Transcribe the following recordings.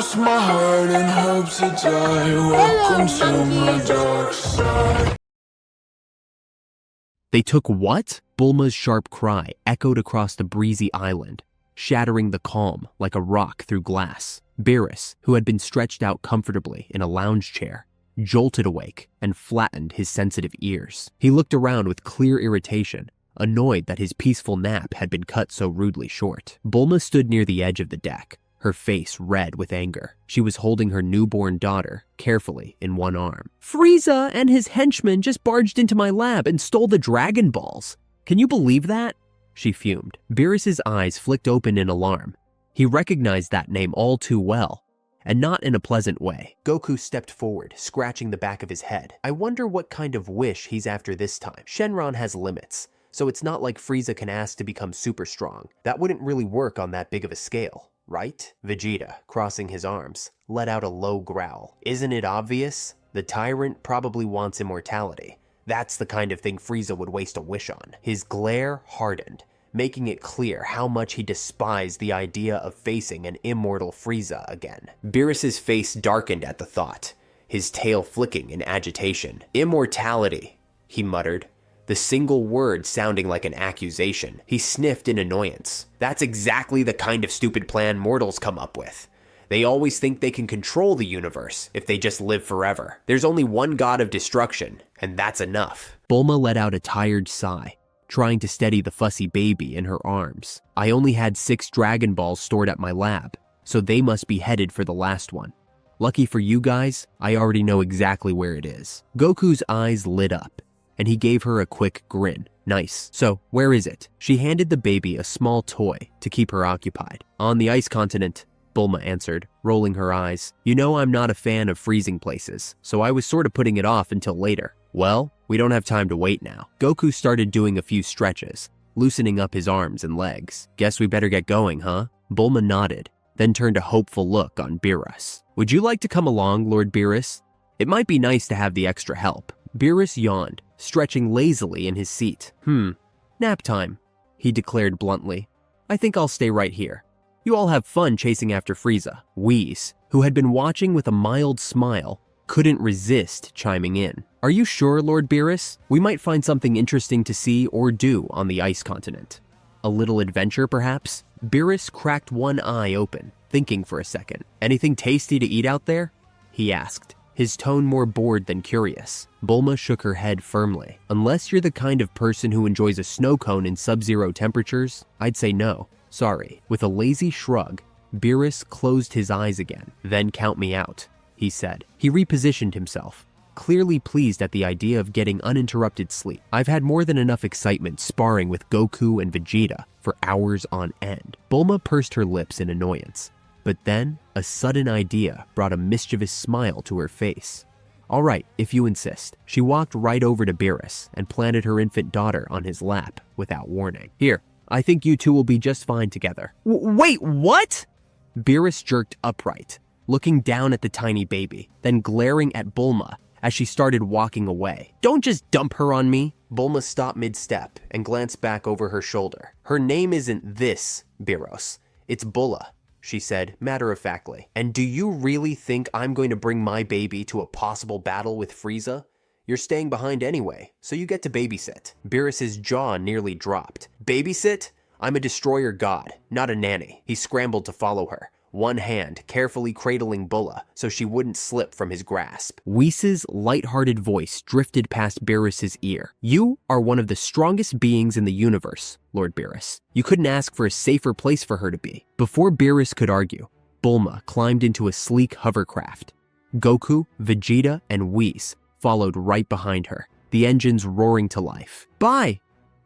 lost my heart and hope to die. Welcome to my dark side. They took what? Bulma's sharp cry echoed across the breezy island, shattering the calm like a rock through glass. Beerus, who had been stretched out comfortably in a lounge chair, jolted awake and flattened his sensitive ears. He looked around with clear irritation, annoyed that his peaceful nap had been cut so rudely short. Bulma stood near the edge of the deck, her face red with anger. She was holding her newborn daughter carefully in one arm. Frieza and his henchmen just barged into my lab and stole the Dragon Balls. Can you believe that? She fumed. Beerus's eyes flicked open in alarm. He recognized that name all too well, and not in a pleasant way. Goku stepped forward, scratching the back of his head. I wonder what kind of wish he's after this time. Shenron has limits, so it's not like Frieza can ask to become super strong. That wouldn't really work on that big of a scale, right? Vegeta, crossing his arms, let out a low growl. Isn't it obvious? The tyrant probably wants immortality. That's the kind of thing Frieza would waste a wish on. His glare hardened, making it clear how much he despised the idea of facing an immortal Frieza again. Beerus's face darkened at the thought, his tail flicking in agitation. Immortality, he muttered, the single word sounding like an accusation. He sniffed in annoyance. That's exactly the kind of stupid plan mortals come up with. They always think they can control the universe if they just live forever. There's only one god of destruction, and that's enough. Bulma let out a tired sigh, trying to steady the fussy baby in her arms. I only had 6 Dragon Balls stored at my lab, so they must be headed for the last one. Lucky for you guys, I already know exactly where it is. Goku's eyes lit up, and he gave her a quick grin. Nice. So, where is it? She handed the baby a small toy to keep her occupied. On the ice continent, Bulma answered, rolling her eyes. You know I'm not a fan of freezing places, so I was sort of putting it off until later. Well, we don't have time to wait now. Goku started doing a few stretches, loosening up his arms and legs. Guess we better get going, huh? Bulma nodded, then turned a hopeful look on Beerus. Would you like to come along, Lord Beerus? It might be nice to have the extra help. Beerus yawned, stretching lazily in his seat. Nap time, he declared bluntly. I think I'll stay right here. You all have fun chasing after Frieza. Whis, who had been watching with a mild smile, couldn't resist chiming in. Are you sure, Lord Beerus? We might find something interesting to see or do on the ice continent. A little adventure, perhaps? Beerus cracked one eye open, thinking for a second. Anything tasty to eat out there? He asked, his tone more bored than curious. Bulma shook her head firmly. Unless you're the kind of person who enjoys a snow cone in sub-zero temperatures, I'd say no. Sorry. With a lazy shrug, Beerus closed his eyes again. Then count me out, he said. He repositioned himself, clearly pleased at the idea of getting uninterrupted sleep. I've had more than enough excitement sparring with Goku and Vegeta for hours on end. Bulma pursed her lips in annoyance, but then a sudden idea brought a mischievous smile to her face. All right, if you insist. She walked right over to Beerus and planted her infant daughter on his lap without warning. Here, I think you two will be just fine together. Wait, what? Beerus jerked upright, looking down at the tiny baby, then glaring at Bulma as she started walking away. Don't just dump her on me. Bulma stopped mid-step and glanced back over her shoulder. Her name isn't this, Beerus. It's Bulla, she said matter-of-factly. And do you really think I'm going to bring my baby to a possible battle with Frieza? You're staying behind anyway, so you get to babysit. Beerus's jaw nearly dropped. Babysit? I'm a destroyer god, not a nanny. He scrambled to follow her, one hand carefully cradling Bulla so she wouldn't slip from his grasp. Whis' light-hearted voice drifted past Beerus's ear. You are one of the strongest beings in the universe, Lord Beerus. You couldn't ask for a safer place for her to be. Before Beerus could argue, Bulma climbed into a sleek hovercraft. Goku, Vegeta, and Whis followed right behind her, the engines roaring to life. Bye!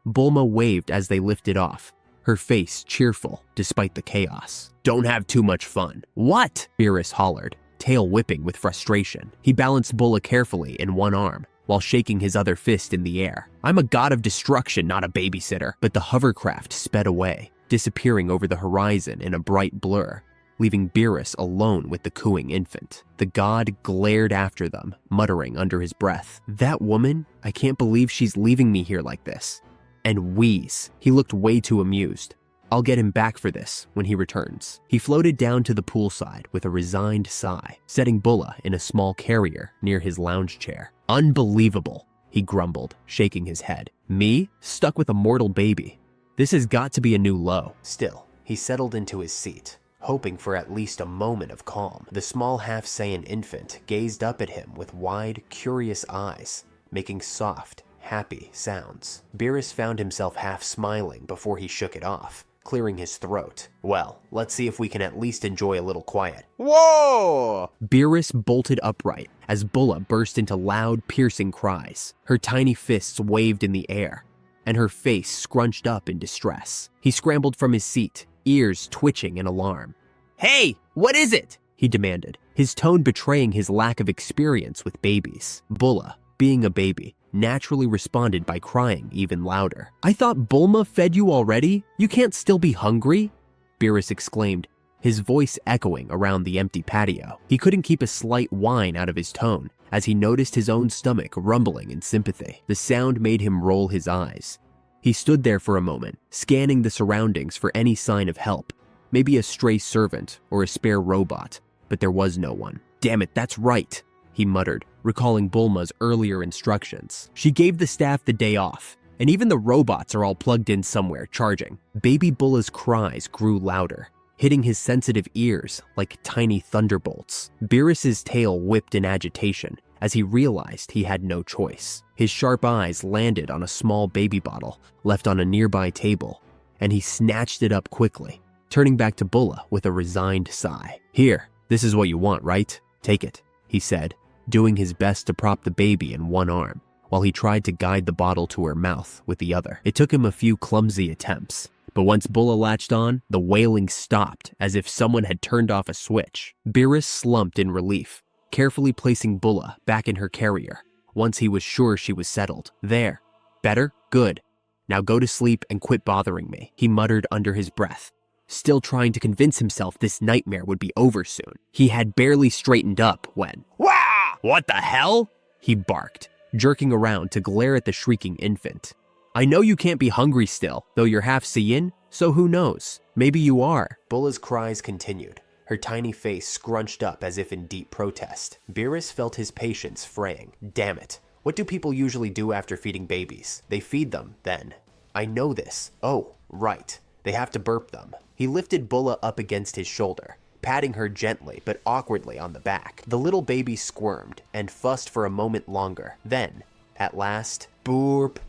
Bulma waved as they lifted off, her face cheerful despite the chaos. Don't have too much fun. What? Beerus hollered, tail whipping with frustration. He balanced Bulla carefully in one arm, while shaking his other fist in the air. I'm a god of destruction, not a babysitter. But the hovercraft sped away, disappearing over the horizon in a bright blur, leaving Beerus alone with the cooing infant. The god glared after them, muttering under his breath. That woman? I can't believe she's leaving me here like this. And Whis, he looked way too amused. I'll get him back for this when he returns. He floated down to the poolside with a resigned sigh, setting Bulla in a small carrier near his lounge chair. Unbelievable, he grumbled, shaking his head. Me? Stuck with a mortal baby. This has got to be a new low. Still, he settled into his seat, hoping for at least a moment of calm. The small half-Saiyan infant gazed up at him with wide, curious eyes, making soft, happy sounds. Beerus found himself half smiling before he shook it off, clearing his throat. Well, let's see if we can at least enjoy a little quiet. Whoa! Beerus bolted upright as Bulla burst into loud, piercing cries. Her tiny fists waved in the air, and her face scrunched up in distress. He scrambled from his seat, ears twitching in alarm. Hey, what is it? He demanded, his tone betraying his lack of experience with babies. Bulla, being a baby, naturally responded by crying even louder. I thought Bulma fed you already? You can't still be hungry? Beerus exclaimed, his voice echoing around the empty patio. He couldn't keep a slight whine out of his tone as he noticed his own stomach rumbling in sympathy. The sound made him roll his eyes. He stood there for a moment, scanning the surroundings for any sign of help, maybe a stray servant or a spare robot, but there was no one. Damn it, that's right, he muttered, recalling Bulma's earlier instructions. She gave the staff the day off, and even the robots are all plugged in somewhere, charging. Baby Bulla's cries grew louder, hitting his sensitive ears like tiny thunderbolts. Beerus's tail whipped in agitation as he realized he had no choice. His sharp eyes landed on a small baby bottle left on a nearby table, and he snatched it up quickly, turning back to Bulla with a resigned sigh. Here, this is what you want, right? Take it, he said, doing his best to prop the baby in one arm, while he tried to guide the bottle to her mouth with the other. It took him a few clumsy attempts, but once Bulla latched on, the wailing stopped as if someone had turned off a switch. Beerus slumped in relief, carefully placing Bulla back in her carrier once he was sure she was settled. There. Better? Good. Now go to sleep and quit bothering me, he muttered under his breath, still trying to convince himself this nightmare would be over soon. He had barely straightened up when... Wah! What the hell? He barked, jerking around to glare at the shrieking infant. I know you can't be hungry still, though you're half Saiyan, so who knows? Maybe you are. Bulla's cries continued, her tiny face scrunched up as if in deep protest. Beerus felt his patience fraying. Damn it. What do people usually do after feeding babies? They feed them, then. I know this. Oh, right. They have to burp them. He lifted Bulla up against his shoulder, patting her gently but awkwardly on the back. The little baby squirmed and fussed for a moment longer. Then, at last, burp.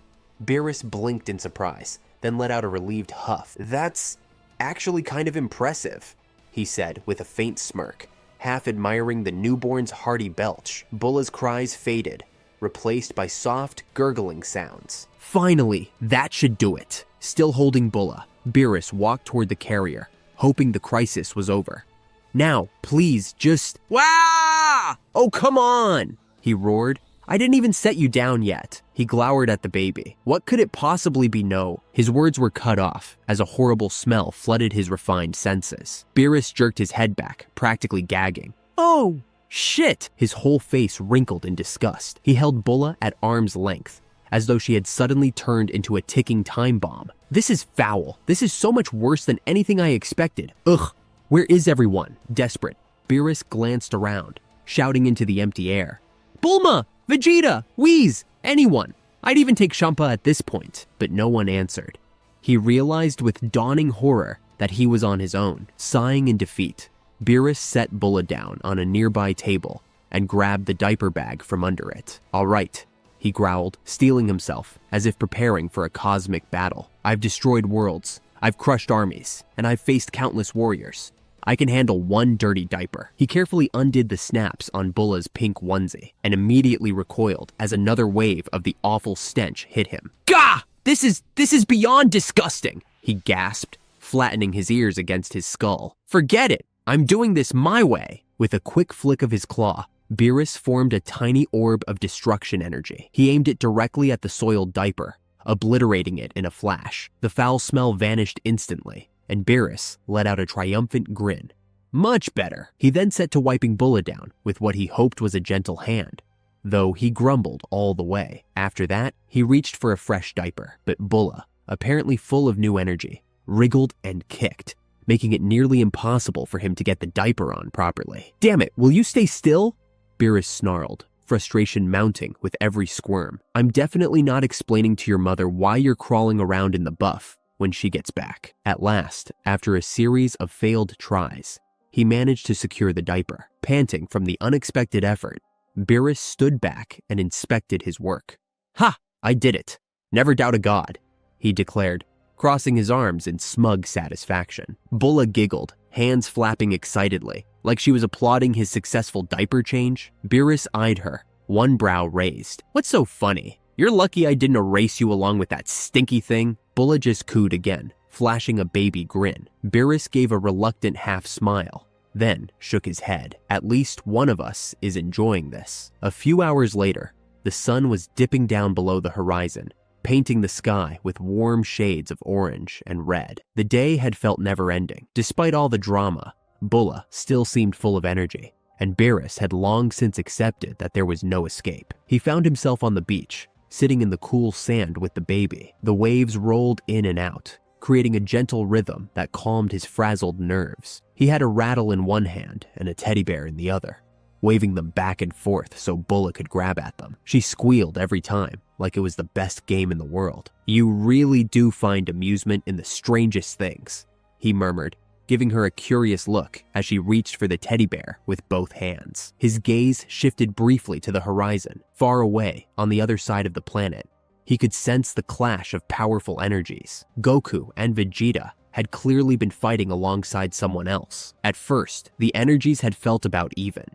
Beerus blinked in surprise, then let out a relieved huff. That's actually kind of impressive, he said with a faint smirk, half admiring the newborn's hearty belch. Bulla's cries faded, replaced by soft, gurgling sounds. Finally, that should do it. Still holding Bulla, Beerus walked toward the carrier, hoping the crisis was over. Now, please, just... Wah! Oh, come on! He roared. I didn't even set you down yet. He glowered at the baby. What could it possibly be? No? His words were cut off as a horrible smell flooded his refined senses. Beerus jerked his head back, practically gagging. Oh, shit! His whole face wrinkled in disgust. He held Bulla at arm's length, as though she had suddenly turned into a ticking time bomb. This is foul. This is so much worse than anything I expected. Ugh. Where is everyone? Desperate, Beerus glanced around, shouting into the empty air. Bulma! Vegeta! Whis! Anyone! I'd even take Champa at this point. But no one answered. He realized with dawning horror that he was on his own. Sighing in defeat, Beerus set Bulla down on a nearby table and grabbed the diaper bag from under it. All right, he growled, steeling himself as if preparing for a cosmic battle. I've destroyed worlds, I've crushed armies, and I've faced countless warriors. I can handle one dirty diaper. He carefully undid the snaps on Bulla's pink onesie and immediately recoiled as another wave of the awful stench hit him. Gah! This is beyond disgusting, he gasped, flattening his ears against his skull. Forget it. I'm doing this my way. With a quick flick of his claw, Beerus formed a tiny orb of destruction energy. He aimed it directly at the soiled diaper, obliterating it in a flash. The foul smell vanished instantly, and Beerus let out a triumphant grin. Much better. He then set to wiping Bulla down with what he hoped was a gentle hand, though he grumbled all the way. After that, he reached for a fresh diaper, but Bulla, apparently full of new energy, wriggled and kicked, making it nearly impossible for him to get the diaper on properly. "Damn it, will you stay still?" Beerus snarled, frustration mounting with every squirm. "I'm definitely not explaining to your mother why you're crawling around in the buff when she gets back." At last, after a series of failed tries, he managed to secure the diaper. Panting from the unexpected effort, Beerus stood back and inspected his work. "Ha! I did it. Never doubt a god," he declared, crossing his arms in smug satisfaction. Bulla giggled, hands flapping excitedly, like she was applauding his successful diaper change. Beerus eyed her, one brow raised. "What's so funny? You're lucky I didn't erase you along with that stinky thing." Bulla just cooed again, flashing a baby grin. Beerus gave a reluctant half smile, then shook his head. "At least one of us is enjoying this." A few hours later, the sun was dipping down below the horizon, painting the sky with warm shades of orange and red. The day had felt never-ending. Despite all the drama, Bulla still seemed full of energy, and Beerus had long since accepted that there was no escape. He found himself on the beach, sitting in the cool sand with the baby. The waves rolled in and out, creating a gentle rhythm that calmed his frazzled nerves. He had a rattle in one hand and a teddy bear in the other, waving them back and forth so Bulla could grab at them. She squealed every time, like it was the best game in the world. "You really do find amusement in the strangest things," he murmured, giving her a curious look as she reached for the teddy bear with both hands. His gaze shifted briefly to the horizon. Far away, on the other side of the planet, he could sense the clash of powerful energies. Goku and Vegeta had clearly been fighting alongside someone else. At first, the energies had felt about even,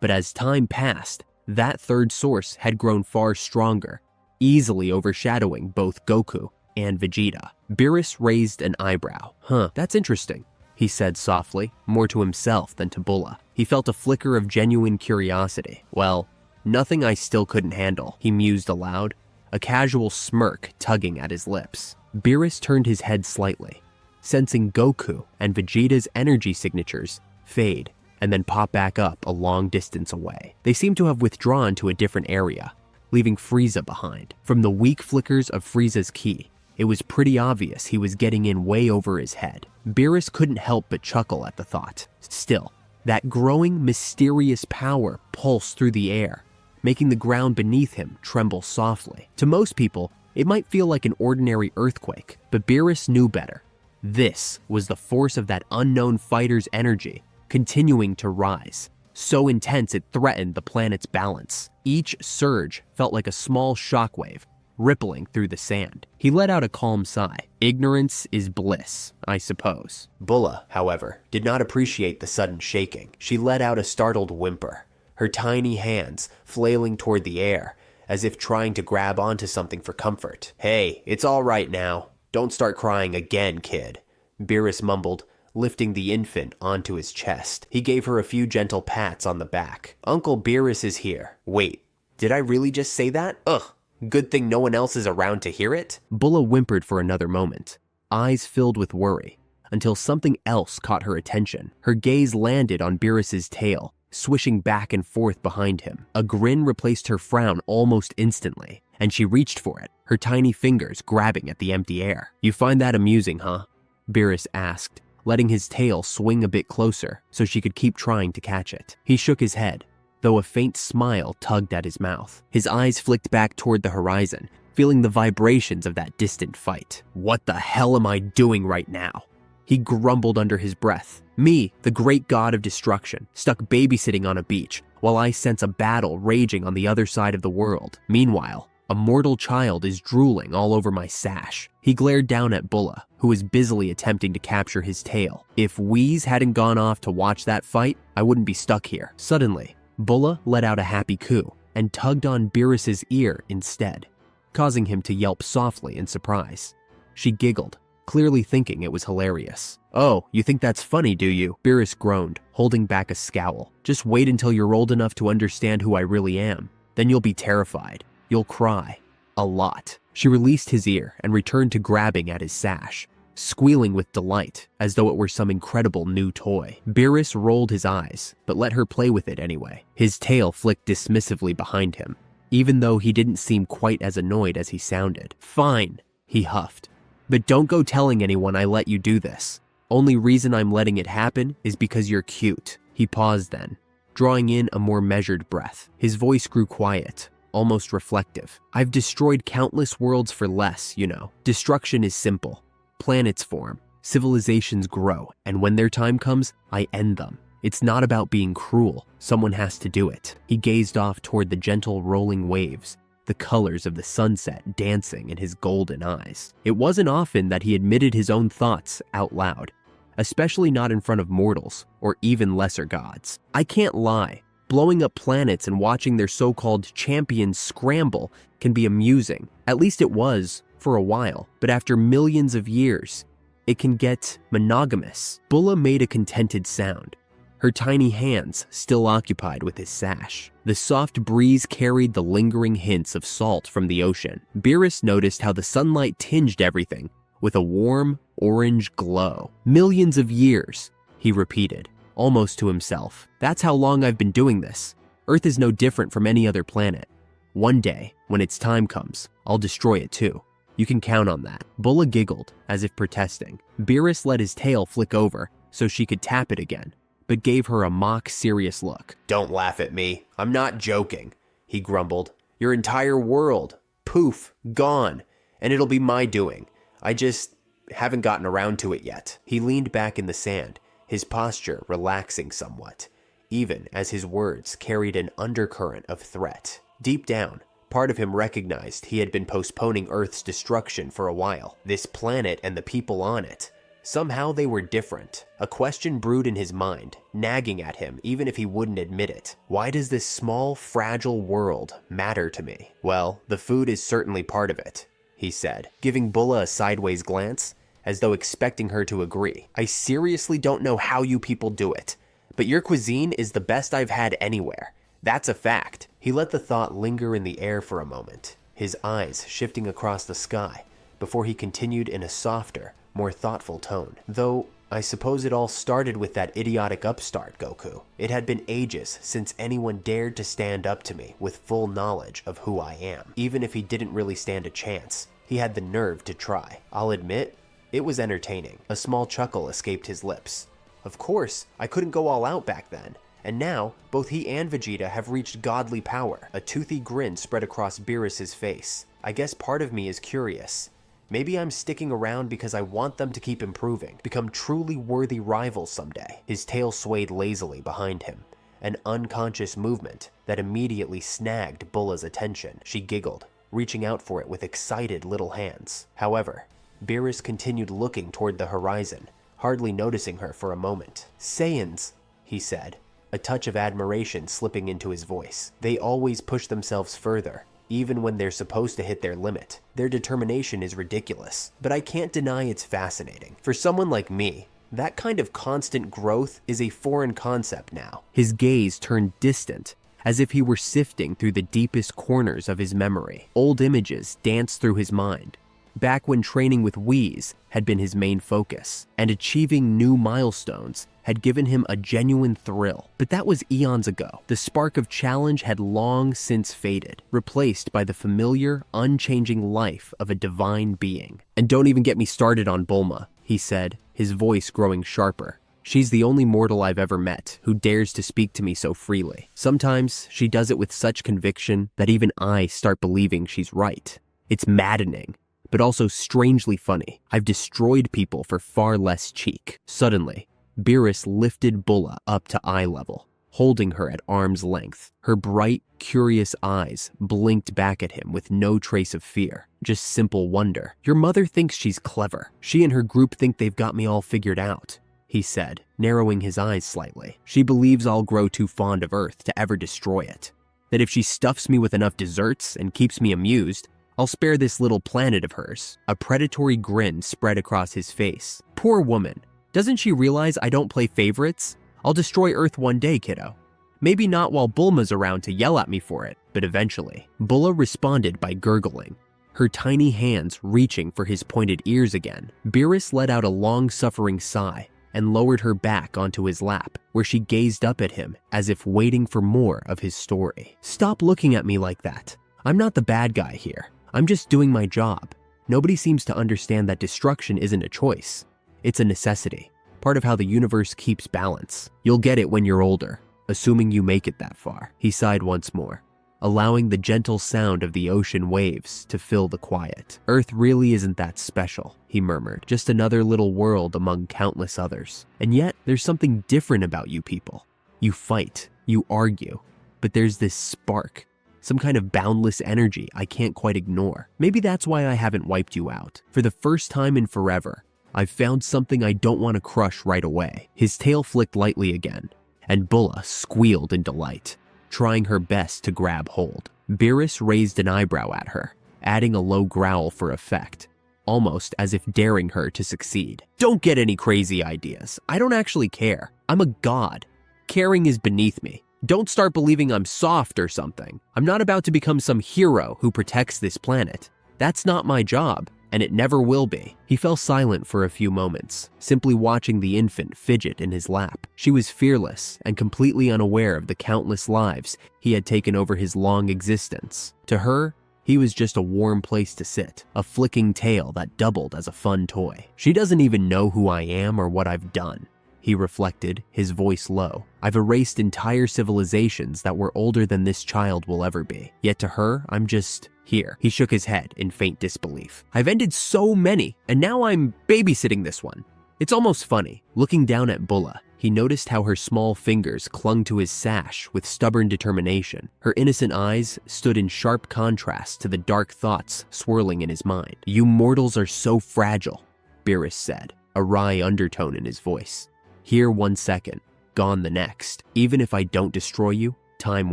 but as time passed, that third source had grown far stronger, easily overshadowing both Goku and Vegeta. Beerus raised an eyebrow. "Huh, that's interesting," he said softly, more to himself than to Bulla. He felt a flicker of genuine curiosity. "Well, nothing I still couldn't handle," he mused aloud, a casual smirk tugging at his lips. Beerus turned his head slightly, sensing Goku and Vegeta's energy signatures fade and then pop back up a long distance away. They seemed to have withdrawn to a different area, leaving Frieza behind. From the weak flickers of Frieza's ki, it was pretty obvious he was getting in way over his head. Beerus couldn't help but chuckle at the thought. Still, that growing, mysterious power pulsed through the air, making the ground beneath him tremble softly. To most people, it might feel like an ordinary earthquake, but Beerus knew better. This was the force of that unknown fighter's energy, continuing to rise, so intense it threatened the planet's balance. Each surge felt like a small shockwave, rippling through the sand. He let out a calm sigh. Ignorance is bliss, I suppose. Bulla, however, did not appreciate the sudden shaking. She let out a startled whimper, her tiny hands flailing toward the air, as if trying to grab onto something for comfort. "Hey, it's all right now. Don't start crying again, kid," Beerus mumbled, lifting the infant onto his chest. He gave her a few gentle pats on the back. "Uncle Beerus is here." "Wait, did I really just say that? Ugh. Good thing no one else is around to hear it." Bulla whimpered for another moment, eyes filled with worry, until something else caught her attention. Her gaze landed on Beerus's tail, swishing back and forth behind him. A grin replaced her frown almost instantly, and she reached for it, her tiny fingers grabbing at the empty air. "You find that amusing, huh?" Beerus asked, letting his tail swing a bit closer so she could keep trying to catch it. He shook his head, though a faint smile tugged at his mouth. His eyes flicked back toward the horizon, feeling the vibrations of that distant fight. "What the hell am I doing right now?" He grumbled under his breath. "Me, the great god of destruction, stuck babysitting on a beach, while I sense a battle raging on the other side of the world. Meanwhile, a mortal child is drooling all over my sash." He glared down at Bulla, who was busily attempting to capture his tail. "If Whis hadn't gone off to watch that fight, I wouldn't be stuck here." Suddenly, Bulla let out a happy coo and tugged on Beerus's ear instead, causing him to yelp softly in surprise. She giggled, clearly thinking it was hilarious. "Oh, you think that's funny, do you?" Beerus groaned, holding back a scowl. "Just wait until you're old enough to understand who I really am. Then you'll be terrified. You'll cry. A lot." She released his ear and returned to grabbing at his sash, squealing with delight as though it were some incredible new toy. Beerus rolled his eyes, but let her play with it anyway. His tail flicked dismissively behind him, even though he didn't seem quite as annoyed as he sounded. "Fine," he huffed, But don't go telling anyone I let you do this. Only reason I'm letting it happen is because you're cute." He paused then, drawing in a more measured breath. His voice grew quiet, almost reflective. "I've destroyed countless worlds for less, you know. Destruction is simple. Planets form, civilizations grow, and when their time comes, I end them. It's not about being cruel. Someone has to do it." He gazed off toward the gentle rolling waves, the colors of the sunset dancing in his golden eyes. It wasn't often that he admitted his own thoughts out loud, especially not in front of mortals or even lesser gods. "I can't lie. Blowing up planets and watching their so-called champions scramble can be amusing. At least it was for a while, but after millions of years, it can get monogamous." Bulla made a contented sound, her tiny hands still occupied with his sash. The soft breeze carried the lingering hints of salt from the ocean. Beerus noticed how the sunlight tinged everything with a warm orange glow. "Millions of years," he repeated, almost to himself. "That's how long I've been doing this. Earth is no different from any other planet. One day, when its time comes, I'll destroy it too. You can count on that." Bulla giggled, as if protesting. Beerus let his tail flick over so she could tap it again, but gave her a mock-serious look. "Don't laugh at me. I'm not joking," he grumbled. "Your entire world, poof, gone, and it'll be my doing. I just haven't gotten around to it yet." He leaned back in the sand, his posture relaxing somewhat, even as his words carried an undercurrent of threat. Deep down, part of him recognized he had been postponing Earth's destruction for a while. This planet and the people on it, somehow they were different. A question brewed in his mind, nagging at him even if he wouldn't admit it. Why does this small, fragile world matter to me? "Well, the food is certainly part of it," he said, giving Bulla a sideways glance, as though expecting her to agree. "I seriously don't know how you people do it, but your cuisine is the best I've had anywhere. That's a fact." He let the thought linger in the air for a moment, his eyes shifting across the sky, before he continued in a softer, more thoughtful tone. "Though, I suppose it all started with that idiotic upstart, Goku. It had been ages since anyone dared to stand up to me with full knowledge of who I am. Even if he didn't really stand a chance, he had the nerve to try. I'll admit, it was entertaining." A small chuckle escaped his lips. "Of course, I couldn't go all out back then. And now, both he and Vegeta have reached godly power." A toothy grin spread across Beerus's face. "I guess part of me is curious. Maybe I'm sticking around because I want them to keep improving, become truly worthy rivals someday." His tail swayed lazily behind him, an unconscious movement that immediately snagged Bulla's attention. She giggled, reaching out for it with excited little hands. However, Beerus continued looking toward the horizon, hardly noticing her for a moment. "Saiyans," he said, a touch of admiration slipping into his voice. "They always push themselves further, even when they're supposed to hit their limit. Their determination is ridiculous, but I can't deny it's fascinating. For someone like me, that kind of constant growth is a foreign concept now." His gaze turned distant, as if he were sifting through the deepest corners of his memory. Old images danced through his mind, back when training with Whis had been his main focus, and achieving new milestones had given him a genuine thrill. But that was eons ago. The spark of challenge had long since faded, replaced by the familiar, unchanging life of a divine being. "And don't even get me started on Bulma," he said, his voice growing sharper. "She's the only mortal I've ever met who dares to speak to me so freely. Sometimes she does it with such conviction that even I start believing she's right. It's maddening, but also strangely funny. I've destroyed people for far less cheek." Suddenly, Beerus lifted Bulla up to eye level, holding her at arm's length. Her bright, curious eyes blinked back at him with no trace of fear, just simple wonder. "Your mother thinks she's clever. She and her group think they've got me all figured out," he said, narrowing his eyes slightly. "She believes I'll grow too fond of Earth to ever destroy it. That if she stuffs me with enough desserts and keeps me amused, I'll spare this little planet of hers." A predatory grin spread across his face. "Poor woman. Doesn't she realize I don't play favorites? I'll destroy Earth one day, kiddo. Maybe not while Bulma's around to yell at me for it, but eventually." Bulla responded by gurgling, her tiny hands reaching for his pointed ears again. Beerus let out a long-suffering sigh and lowered her back onto his lap, where she gazed up at him as if waiting for more of his story. "Stop looking at me like that. I'm not the bad guy here. I'm just doing my job. Nobody seems to understand that destruction isn't a choice. It's a necessity, part of how the universe keeps balance. You'll get it when you're older, assuming you make it that far. He sighed once more, allowing the gentle sound of the ocean waves to fill the quiet. Earth really isn't that special, he murmured, just another little world among countless others. And yet, there's something different about you people. You fight, you argue, but there's this spark, some kind of boundless energy I can't quite ignore. Maybe that's why I haven't wiped you out. For the first time in forever, I've found something I don't want to crush right away. His tail flicked lightly again, and Bulla squealed in delight, trying her best to grab hold. Beerus raised an eyebrow at her, adding a low growl for effect, almost as if daring her to succeed. Don't get any crazy ideas. I don't actually care. I'm a god. Caring is beneath me. Don't start believing I'm soft or something. I'm not about to become some hero who protects this planet. That's not my job, and it never will be. He fell silent for a few moments, simply watching the infant fidget in his lap. She was fearless and completely unaware of the countless lives he had taken over his long existence. To her, he was just a warm place to sit, a flicking tail that doubled as a fun toy. She doesn't even know who I am or what I've done, he reflected, his voice low. I've erased entire civilizations that were older than this child will ever be. Yet to her, I'm just here. He shook his head in faint disbelief. I've ended so many, and now I'm babysitting this one. It's almost funny. Looking down at Bulla, he noticed how her small fingers clung to his sash with stubborn determination. Her innocent eyes stood in sharp contrast to the dark thoughts swirling in his mind. You mortals are so fragile, Beerus said, a wry undertone in his voice. Here 1 second, gone the next. Even if I don't destroy you, time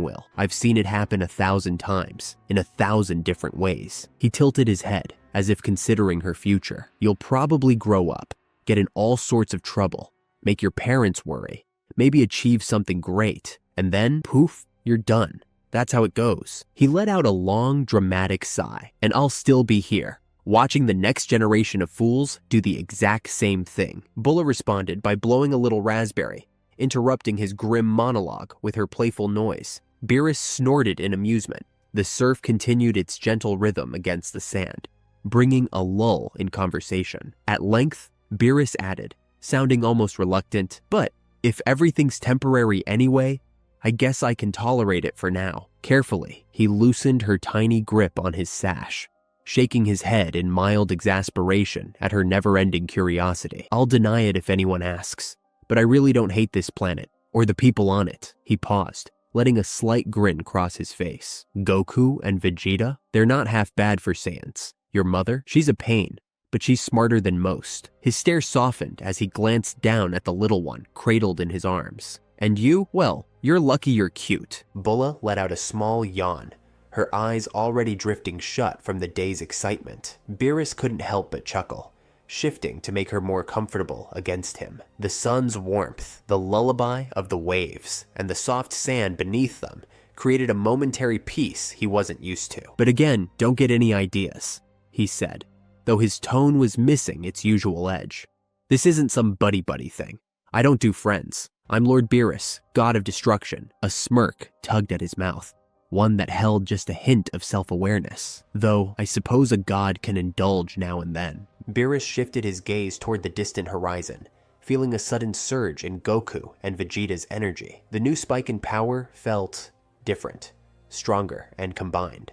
will. I've seen it happen 1,000 times, in 1,000 different ways. He tilted his head, as if considering her future. You'll probably grow up, get in all sorts of trouble, make your parents worry, maybe achieve something great, and then, poof, you're done. That's how it goes. He let out a long, dramatic sigh, and I'll still be here, watching the next generation of fools do the exact same thing. Bulla responded by blowing a little raspberry, interrupting his grim monologue with her playful noise. Beerus snorted in amusement. The surf continued its gentle rhythm against the sand, bringing a lull in conversation. At length, Beerus added, sounding almost reluctant, but if everything's temporary anyway, I guess I can tolerate it for now. Carefully, he loosened her tiny grip on his sash, shaking his head in mild exasperation at her never-ending curiosity. I'll deny it if anyone asks, but I really don't hate this planet, or the people on it. He paused, letting a slight grin cross his face. Goku and Vegeta? They're not half bad for Saiyans. Your mother? She's a pain, but she's smarter than most. His stare softened as he glanced down at the little one, cradled in his arms. And you? Well, you're lucky you're cute. Bulla let out a small yawn, her eyes already drifting shut from the day's excitement. Beerus couldn't help but chuckle, shifting to make her more comfortable against him. The sun's warmth, the lullaby of the waves, and the soft sand beneath them created a momentary peace he wasn't used to. But again, don't get any ideas, he said, though his tone was missing its usual edge. This isn't some buddy-buddy thing. I don't do friends. I'm Lord Beerus, god of destruction. A smirk tugged at his mouth, one that held just a hint of self-awareness, though I suppose a god can indulge now and then. Beerus shifted his gaze toward the distant horizon, feeling a sudden surge in Goku and Vegeta's energy. The new spike in power felt different, stronger, and combined.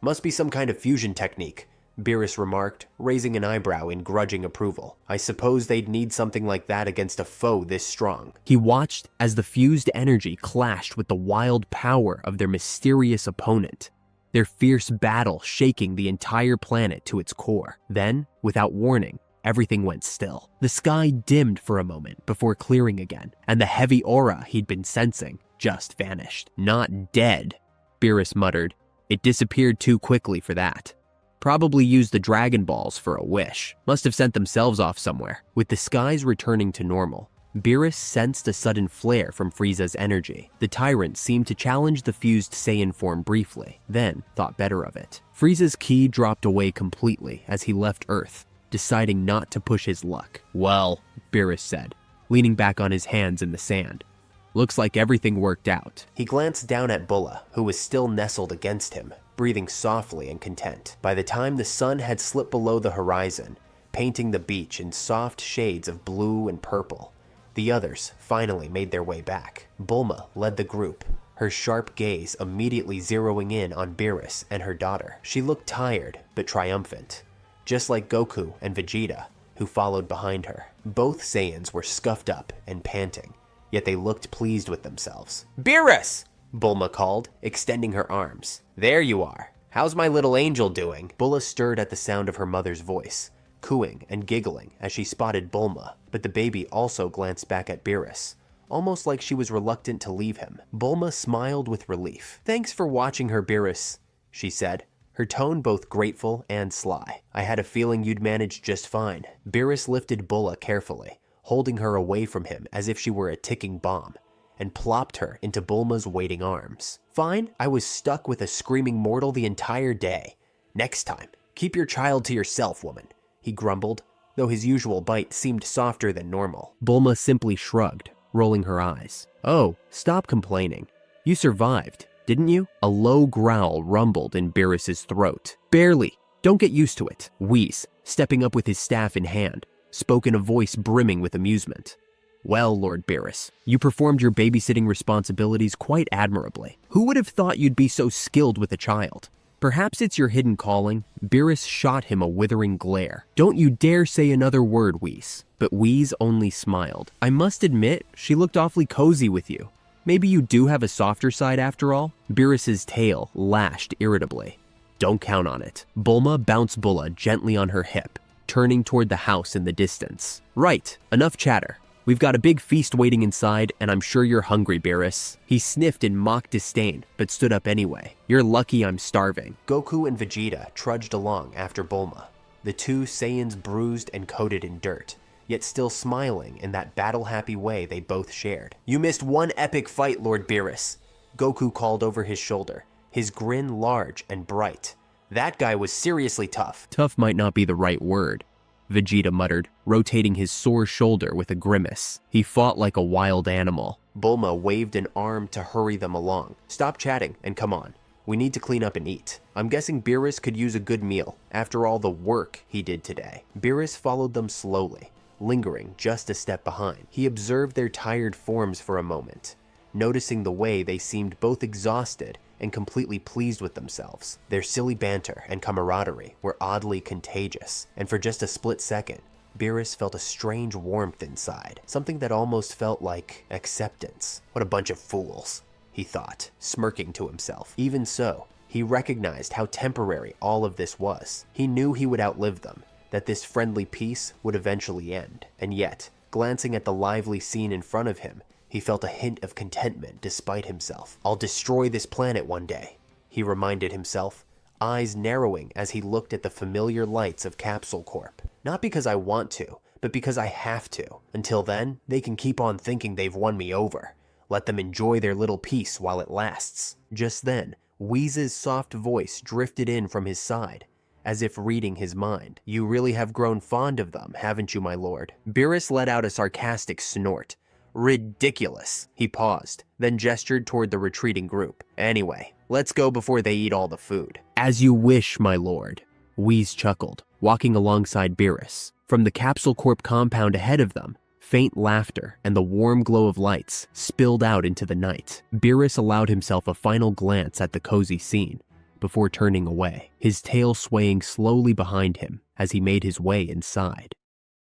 Must be some kind of fusion technique, Beerus remarked, raising an eyebrow in grudging approval. I suppose they'd need something like that against a foe this strong. He watched as the fused energy clashed with the wild power of their mysterious opponent, their fierce battle shaking the entire planet to its core. Then, without warning, everything went still. The sky dimmed for a moment before clearing again, and the heavy aura he'd been sensing just vanished. Not dead, Beerus muttered. It disappeared too quickly for that. Probably used the Dragon Balls for a wish. Must have sent themselves off somewhere. With the skies returning to normal, Beerus sensed a sudden flare from Frieza's energy. The tyrant seemed to challenge the fused Saiyan form briefly, then thought better of it. Frieza's ki dropped away completely as he left Earth, deciding not to push his luck. Well, Beerus said, leaning back on his hands in the sand. Looks like everything worked out. He glanced down at Bulla, who was still nestled against him, breathing softly and content. By the time the sun had slipped below the horizon, painting the beach in soft shades of blue and purple, the others finally made their way back. Bulma led the group, her sharp gaze immediately zeroing in on Beerus and her daughter. She looked tired but triumphant, just like Goku and Vegeta, who followed behind her. Both Saiyans were scuffed up and panting, yet they looked pleased with themselves. "Beerus!" Bulma called, extending her arms. "There you are. How's my little angel doing?" Bulla stirred at the sound of her mother's voice, cooing and giggling as she spotted Bulma, but the baby also glanced back at Beerus, almost like she was reluctant to leave him. Bulma smiled with relief. "Thanks for watching her, Beerus," she said, her tone both grateful and sly. "I had a feeling you'd manage just fine." Beerus lifted Bulla carefully, holding her away from him as if she were a ticking bomb, and plopped her into Bulma's waiting arms. "Fine, I was stuck with a screaming mortal the entire day. Next time, keep your child to yourself, woman," he grumbled, though his usual bite seemed softer than normal. Bulma simply shrugged, rolling her eyes. "Oh, stop complaining. You survived, didn't you?" A low growl rumbled in Beerus's throat. "Barely. Don't get used to it." Whis, stepping up with his staff in hand, spoke in a voice brimming with amusement. "Well, Lord Beerus, you performed your babysitting responsibilities quite admirably. Who would have thought you'd be so skilled with a child? Perhaps it's your hidden calling." Beerus shot him a withering glare. "Don't you dare say another word, Whis." But Whis only smiled. "I must admit, she looked awfully cozy with you. Maybe you do have a softer side after all?" Beerus's tail lashed irritably. "Don't count on it." Bulma bounced Bulla gently on her hip, turning toward the house in the distance. "Right, enough chatter. We've got a big feast waiting inside, and I'm sure you're hungry, Beerus." He sniffed in mock disdain, but stood up anyway. "You're lucky I'm starving." Goku and Vegeta trudged along after Bulma, the two Saiyans bruised and coated in dirt, yet still smiling in that battle-happy way they both shared. "You missed one epic fight, Lord Beerus," Goku called over his shoulder, his grin large and bright. "That guy was seriously tough." "Tough might not be the right word," Vegeta muttered, rotating his sore shoulder with a grimace. "He fought like a wild animal." Bulma waved an arm to hurry them along. "Stop chatting and come on. We need to clean up and eat. I'm guessing Beerus could use a good meal after all the work he did today." Beerus followed them slowly, lingering just a step behind. He observed their tired forms for a moment, noticing the way they seemed both exhausted and completely pleased with themselves. Their silly banter and camaraderie were oddly contagious, and for just a split second, Beerus felt a strange warmth inside, something that almost felt like acceptance. "What a bunch of fools," he thought, smirking to himself. Even so, he recognized how temporary all of this was. He knew he would outlive them, that this friendly peace would eventually end. And yet, glancing at the lively scene in front of him, he felt a hint of contentment despite himself. "I'll destroy this planet one day," he reminded himself, eyes narrowing as he looked at the familiar lights of Capsule Corp. "Not because I want to, but because I have to. Until then, they can keep on thinking they've won me over. Let them enjoy their little peace while it lasts." Just then, Whis' soft voice drifted in from his side, as if reading his mind. "You really have grown fond of them, haven't you, my lord?" Beerus let out a sarcastic snort. "Ridiculous." He paused, then gestured toward the retreating group. "Anyway, let's go before they eat all the food." "As you wish, my lord." Whis chuckled, walking alongside Beerus. From the Capsule Corp compound ahead of them, faint laughter and the warm glow of lights spilled out into the night. Beerus allowed himself a final glance at the cozy scene before turning away, his tail swaying slowly behind him as he made his way inside.